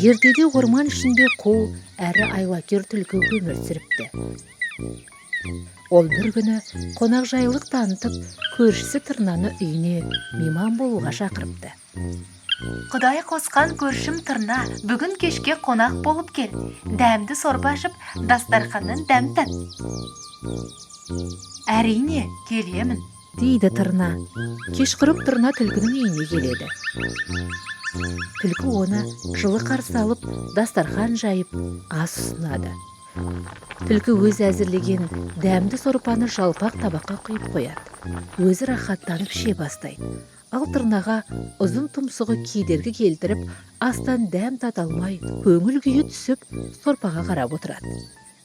Ертеде орман ішінде қу әрі айлакер түлкі өмір сүріпті. Ол бір күні қонақжайлық танытып, көршісі Тырнаны үйіне мейман болуға шақырыпты. Құдай қосқан көршім Тырна, бүгін кешке қонақ болып кел. Дәмді сорпа ашып, дастарханнан дәм тат. Әрине, келемін, дейді Тырна. Кешқұрым Тырна түлкінің үйіне келеді. Түлкі оны жылы қарсы алып, дастархан жайып, ас ұсынады. Түлкі өзі әзірлеген дәмді сорпаны жалпақ табаққа құйып қояды. Өзі рахаттанып ше бастайды. Ал Тырнаға ұзын тұмсығы кедергі келтіріп, астан дәм таталмай, көңіл күйі түсіп, сорпаға қарап отырады.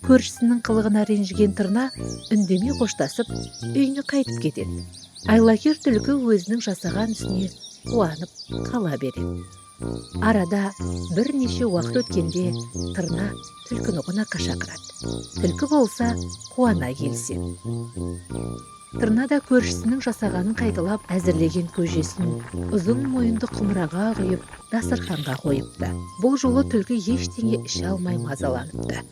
Көршісінің қылығына ренжіген Тырна үндемей қоштасып, үйіне қайтып кетеді. Айлакер түлкі өзінің жасаған ісіне қуанып қала береді. Арада бірнеше уақыт өткенде Тырна түлкіні қонаққа шақырады. Түлкі болса қуана келіседі. Тырна да көршісінің жасағанын қайталап әзірлеген көжесін ұзын мойынды құмыраға құйып, дастарханға қойыпты. Бұл жолы түлкі ештеңе іше алмай мазаланыпты.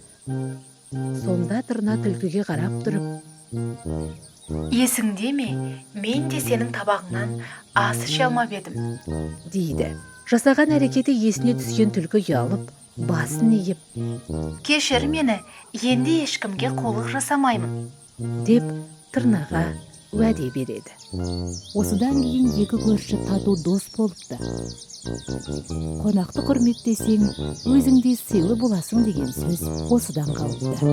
Сонда Тырна түлкіге қарап тұрып: есіңде ме, мен де сенің табағыңнан ас іше алмап едім, дейді. Жасаған әрекеті есіне түскен түлкі ұялып, басын иіп: кешір мені, енді ешкімге қулық жасамаймын, деп Тырнаға уәде береді. Осыдан кейін екі көрші тату дос болыпты. Қонақты құрметтесең, өзіңде сыйлы боласың деген сөз осыдан қалыпты.